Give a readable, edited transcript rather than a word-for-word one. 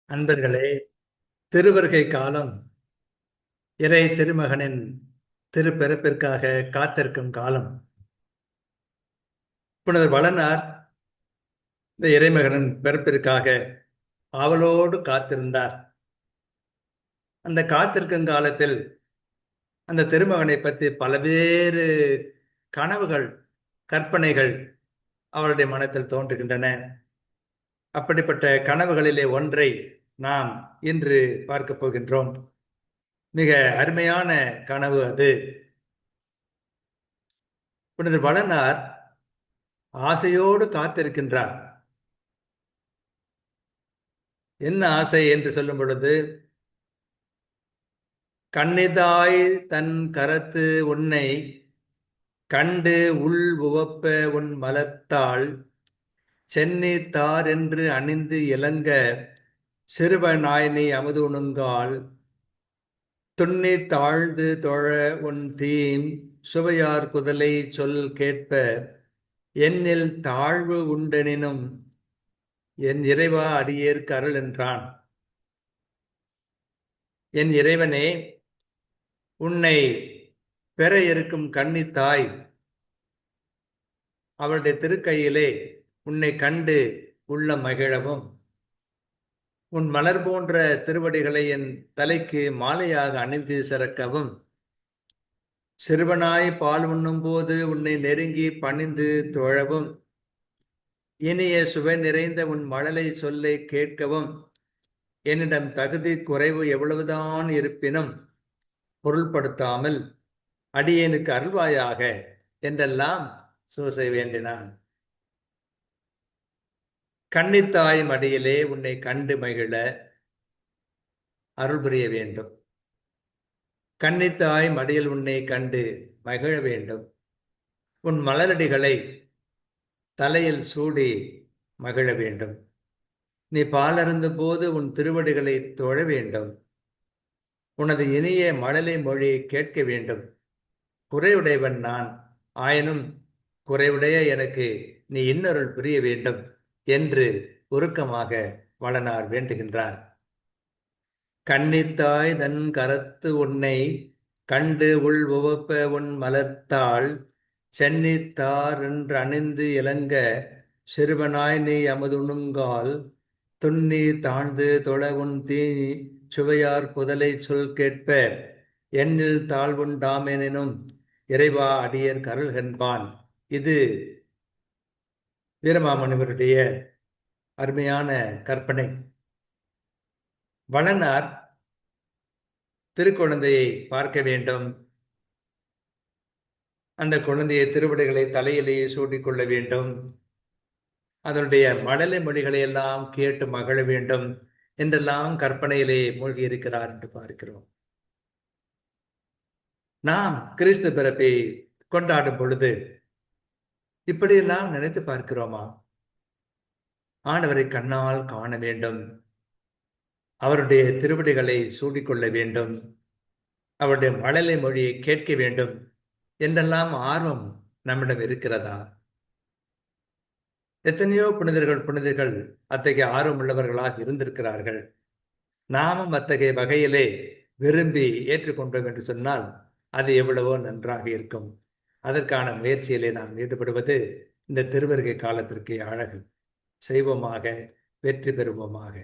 அன்பர்களே, திருவருகை காலம் இறை திருமகனின் திருப்பிறப்பிற்காக காத்திருக்கும் காலம். புனிதர் வளனார் இந்த இறைமகனின் பிறப்பிற்காக ஆவலோடு காத்திருந்தார். அந்த காத்திருக்கும் காலத்தில் அந்த திருமகனை பற்றி பல்வேறு கனவுகள், கற்பனைகள் அவருடைய மனத்தில் தோன்றுகின்றன. அப்படிப்பட்ட கனவுகளிலே ஒன்றை நாம் இன்று பார்க்க போகின்றோம். மிக அருமையான கனவு அது. புனிதர் வளனார் ஆசையோடு காத்திருக்கின்றார். என்ன ஆசை என்று சொல்லும் பொழுது, கண்ணிதாய் தன் கரத்து உன்னை கண்டு உள் உவப்ப உன் மலத்தாள் சென்னி தார் என்று அணிந்து இலங்க சிறுவனாய் நீ அமுது உணுங்கால் துண்ணி தாழ்ந்து தொழ உன் தீம் சுவையார் குதலை சொல் கேட்ப என்னில் தாழ்வு உண்டெனினும் என் இறைவா அடியேற்கு அருள் என்றான். என் இறைவனே, உன்னை பெற இருக்கும் கன்னித்தாய் அவளுடைய திருக்கையிலே உன்னை கண்டு உள்ள மகிழவும், உன் மலர் போன்ற திருவடிகளை என் தலைக்கு மாலையாக அணிந்து சிறக்கவும், சிறுவனாய் பால் உண்ணும் போது உன்னை நெருங்கி பணிந்து தொழவும், இனிய சுவை நிறைந்த உன் மழலை சொல்லை கேட்கவும், என்னிடம் தகுதி குறைவு எவ்வளவுதான் இருப்பினும் பொருள்படுத்தாமல் அடியேனுக்கு அருள்வாயாக என்றெல்லாம் சூசை வேண்டினான். கன்னித்தாய் மடியிலே உன்னை கண்டு மகிழ அருள் புரிய வேண்டும். கன்னித்தாய் மடியில் உன்னை கண்டு மகிழ வேண்டும். உன் மலரடிகளை தலையில் சூடி மகிழ வேண்டும். நீ பாலருந்த போது உன் திருவடிகளை தொழ வேண்டும். உனது இனிய மழலை மொழியை கேட்க வேண்டும். குறைவுடையவன் நான், ஆயினும் குறைவுடைய எனக்கு நீ இன்னொருள் புரிய வேண்டும் என்று உருக்கமாக வளனார் வேண்டுகின்றார். கன்னித்தாய் தன் கரத்து உன்னை கண்டு உள் உவப்ப உன் மலர்த்தாள் சென்னித்தார் என்று அணிந்து இலங்க சிறுவனாய் நீ அமுதுணுங்கால் துண்ணி தாழ்ந்து தொழ உன் தீ சுவையார் புதலை சொல் கேட்ப எண்ணில் தாழ்வுண்டாமெனினும் இறைவா அடியேர் கருள்கன்பான். இது வீரமாமுனிவருடைய அருமையான கற்பனை. வளனார் திருக்குழந்தையை பார்க்க வேண்டும். அந்த குழந்தையை திருவடிகளை தலையிலேயே சூட்டிக்கொள்ள வேண்டும். அதனுடைய மழலை மொழிகளை எல்லாம் கேட்டு மகிழ வேண்டும் என்றெல்லாம் கற்பனையிலே மூழ்கி இருக்கிறார் என்று பார்க்கிறோம். நாம் கிறிஸ்து பிறப்பை கொண்டாடும் பொழுது இப்படியெல்லாம் நினைத்து பார்க்கிறோமா? ஆண்டவரை கண்ணால் காண வேண்டும், அவருடைய திருவடிகளை சூடிக்கொள்ள வேண்டும், அவருடைய மழலை மொழியை கேட்க வேண்டும் என்றெல்லாம் ஆர்வம் நம்மிடம் இருக்கிறதா? எத்தனையோ புனிதர்கள் அத்தகைய ஆர்வம் உள்ளவர்களாக இருந்திருக்கிறார்கள். நாமும் அத்தகைய வகையிலே விரும்பி ஏற்றுக்கொண்டோம் என்று சொன்னால் அது எவ்வளவோ நன்றாக இருக்கும். அதற்கான முயற்சியிலே நாம் ஈடுபடுவது இந்த திருவருகை காலத்திற்கு அழகு. செய்வோமாக, வெற்றி பெறுவோமாக.